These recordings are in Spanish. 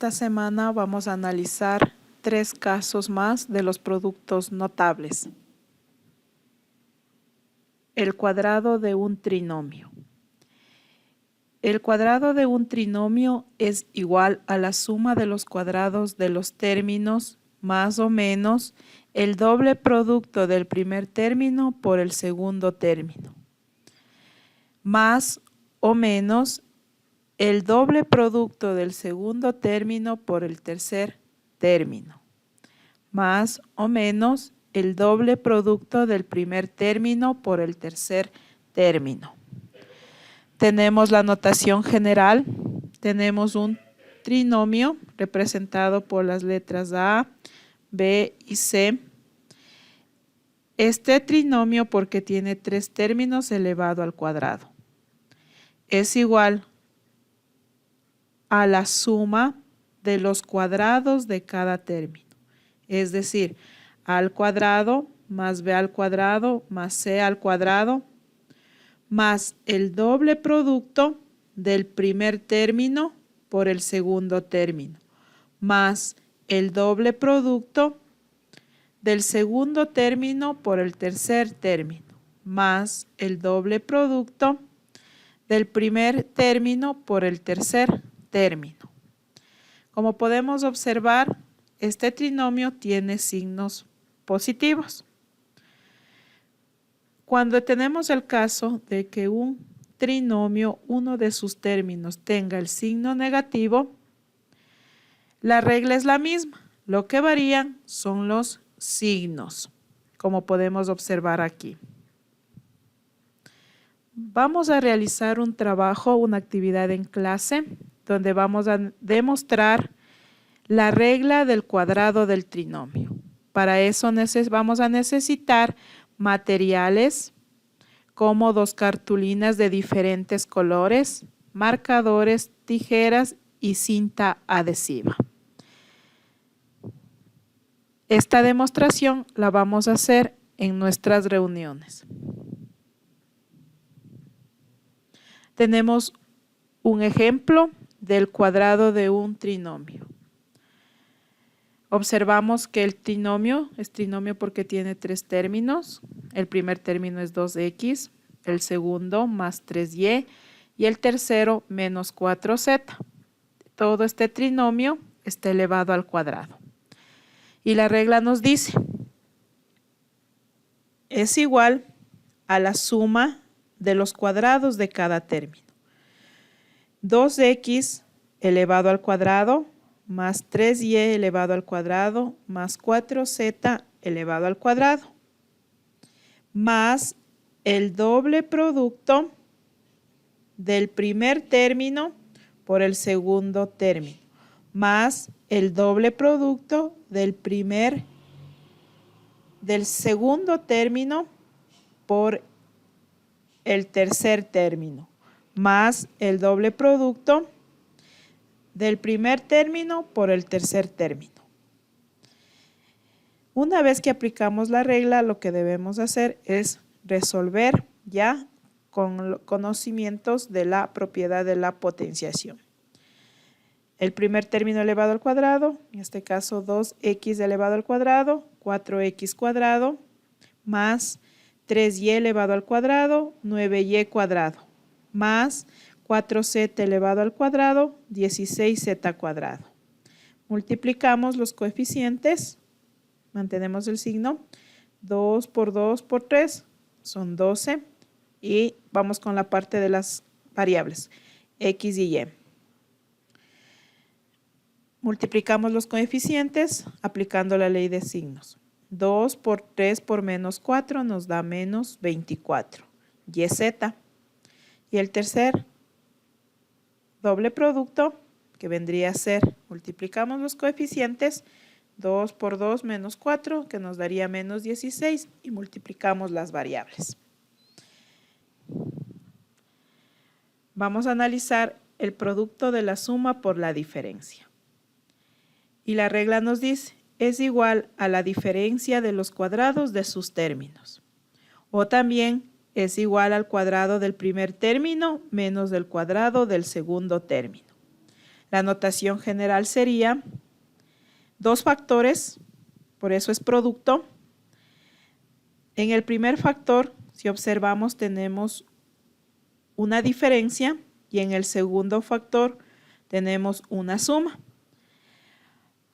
esta semana vamos a analizar 3 casos más de los productos notables. El cuadrado de un trinomio. El cuadrado de un trinomio es igual a la suma de los cuadrados de los términos más o menos el doble producto del primer término por el segundo término, más o menos el doble producto del segundo término por el tercer término, más o menos el doble producto del primer término por el tercer término. Tenemos la notación general, tenemos un trinomio representado por las letras A, B y C. Este trinomio, porque tiene 3 términos elevado al cuadrado, es igual a la suma de los cuadrados de cada término, es decir, a al cuadrado más b al cuadrado más c al cuadrado más el doble producto del primer término por el segundo término, más el doble producto del segundo término por el tercer término, más el doble producto del primer término por el tercer término. Como podemos observar, este trinomio tiene signos positivos. Cuando tenemos el caso de que un trinomio, uno de sus términos, tenga el signo negativo, la regla es la misma. Lo que varían son los signos, como podemos observar aquí. Vamos a realizar un trabajo, una actividad en clase, donde vamos a demostrar la regla del cuadrado del trinomio. Para eso vamos a necesitar materiales como 2 cartulinas de diferentes colores, marcadores, tijeras y cinta adhesiva. Esta demostración la vamos a hacer en nuestras reuniones. Tenemos un ejemplo del cuadrado de un trinomio. Observamos que el trinomio es trinomio porque tiene 3 términos. El primer término es 2x, el segundo más 3y y el tercero menos 4z. Todo este trinomio está elevado al cuadrado. Y la regla nos dice, es igual a la suma de los cuadrados de cada término. 2x elevado al cuadrado más 3y elevado al cuadrado más 4z elevado al cuadrado más el doble producto del primer término por el segundo término más el doble producto del segundo término por el tercer término más el doble producto del primer término por el tercer término. Una vez que aplicamos la regla, lo que debemos hacer es resolver ya con conocimientos de la propiedad de la potenciación. El primer término elevado al cuadrado, en este caso 2x elevado al cuadrado, 4x cuadrado, más 3y elevado al cuadrado, 9y cuadrado, más 4z elevado al cuadrado, 16z cuadrado. Multiplicamos los coeficientes, mantenemos el signo, 2 por 2 por 3 son 12 y vamos con la parte de las variables, x y y. Multiplicamos los coeficientes aplicando la ley de signos. 2 por 3 por menos 4 nos da menos 24, yz. Y el tercer doble producto, que vendría a ser, multiplicamos los coeficientes, 2 por 2 menos 4, que nos daría menos 16, y multiplicamos las variables. Vamos a analizar el producto de la suma por la diferencia. Y la regla nos dice, es igual a la diferencia de los cuadrados de sus términos. O también es igual al cuadrado del primer término menos del cuadrado del segundo término. La notación general sería dos factores, por eso es producto. En el primer factor, si observamos, tenemos una diferencia y en el segundo factor tenemos una suma.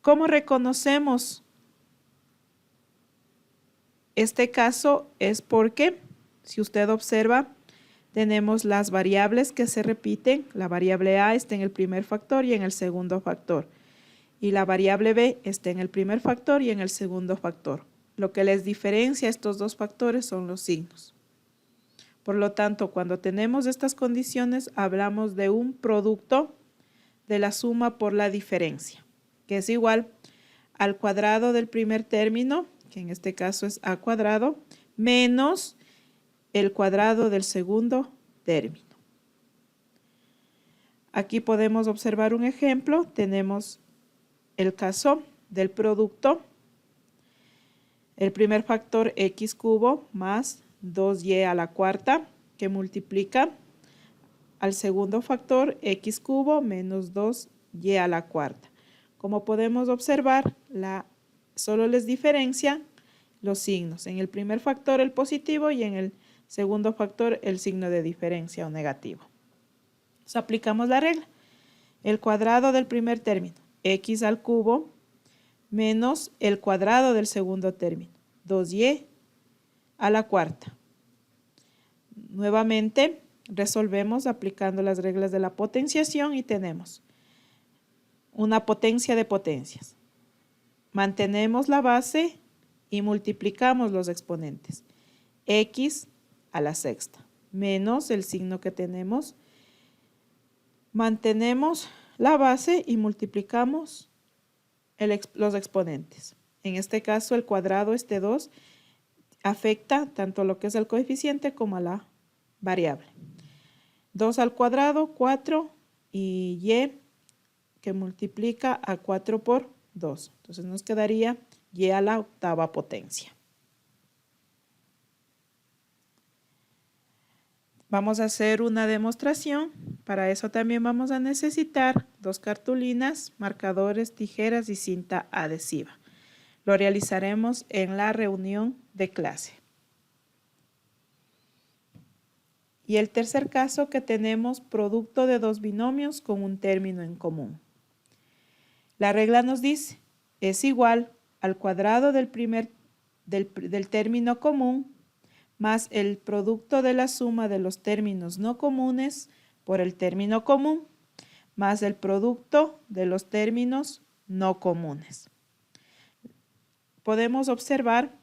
¿Cómo reconocemos este caso? Es porque, si usted observa, tenemos las variables que se repiten. La variable A está en el primer factor y en el segundo factor. Y la variable B está en el primer factor y en el segundo factor. Lo que les diferencia a estos dos factores son los signos. Por lo tanto, cuando tenemos estas condiciones, hablamos de un producto de la suma por la diferencia, que es igual al cuadrado del primer término, que en este caso es a cuadrado, menos el cuadrado del segundo término. Aquí podemos observar un ejemplo. Tenemos el caso del producto. El primer factor x cubo más 2y a la cuarta, que multiplica al segundo factor x cubo menos 2y a la cuarta. Como podemos observar, solo les diferencia los signos. En el primer factor el positivo y en el segundo factor el signo de diferencia o negativo. Entonces aplicamos la regla. El cuadrado del primer término, x al cubo, menos el cuadrado del segundo término, 2y a la cuarta. Nuevamente resolvemos aplicando las reglas de la potenciación y tenemos una potencia de potencias. Mantenemos la base y multiplicamos los exponentes. X a la sexta menos el signo que tenemos. Mantenemos la base y multiplicamos los exponentes. En este caso el cuadrado, este 2, afecta tanto lo que es el coeficiente como a la variable. 2 al cuadrado, 4, y y que multiplica a 4 por 2. Entonces nos quedaría y a la octava potencia. Vamos a hacer una demostración. Para eso también vamos a necesitar 2 cartulinas, marcadores, tijeras y cinta adhesiva. Lo realizaremos en la reunión de clase. Y el tercer caso que tenemos, producto de dos binomios con un término en común. La regla nos dice, es igual al cuadrado del término común más el producto de la suma de los términos no comunes por el término común más el producto de los términos no comunes. Podemos observar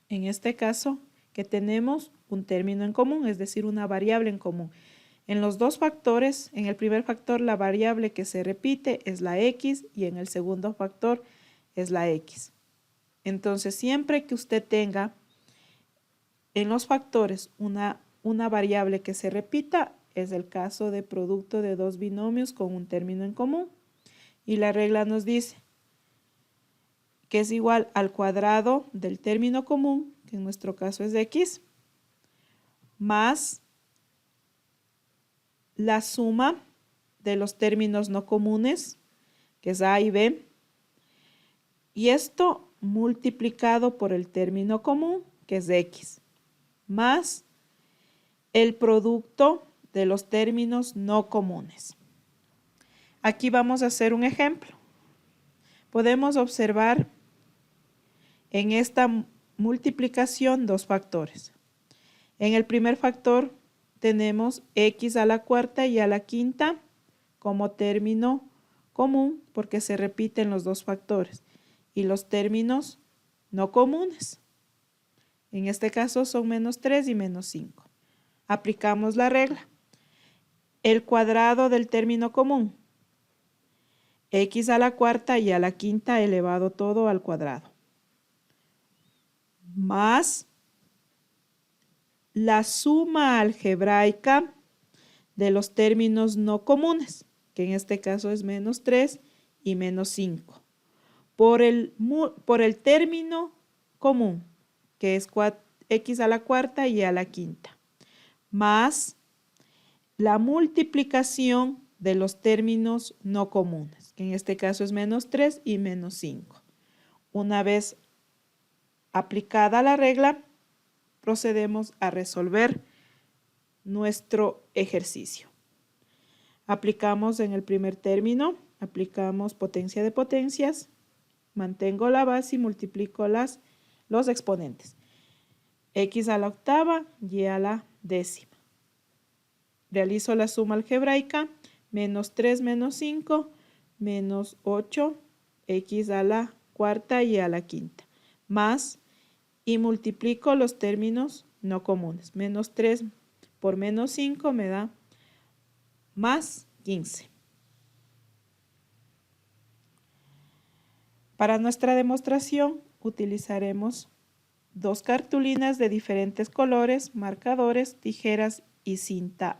en este caso que tenemos un término en común, es decir, una variable en común. En los dos factores, en el primer factor la variable que se repite es la x y en el segundo factor es la x. Entonces, siempre que usted tenga en los factores una variable que se repita, es el caso de producto de dos binomios con un término en común. Y la regla nos dice que es igual al cuadrado del término común, que en nuestro caso es x, más la suma de los términos no comunes, que es a y b, y esto multiplicado por el término común, que es x, más el producto de los términos no comunes. Aquí vamos a hacer un ejemplo. Podemos observar en esta multiplicación dos factores. En el primer factor tenemos x a la cuarta y a la quinta como término común porque se repiten los dos factores y los términos no comunes. En este caso son menos 3 y menos 5. Aplicamos la regla. El cuadrado del término común, x a la cuarta y a la quinta elevado todo al cuadrado, más la suma algebraica de los términos no comunes, que en este caso es menos 3 y menos 5, por el término común, que es x a la cuarta y a la quinta, más la multiplicación de los términos no comunes, que en este caso es menos 3 y menos 5. Una vez aplicada la regla, procedemos a resolver nuestro ejercicio. Aplicamos en el primer término, aplicamos potencia de potencias, mantengo la base y multiplico los exponentes. X a la octava, Y a la décima. Realizo la suma algebraica, menos 3 menos 5, menos 8, X a la cuarta y a la quinta, más, y multiplico los términos no comunes. Menos 3 por menos 5 me da más 15. Para nuestra demostración utilizaremos 2 cartulinas de diferentes colores, marcadores, tijeras y cinta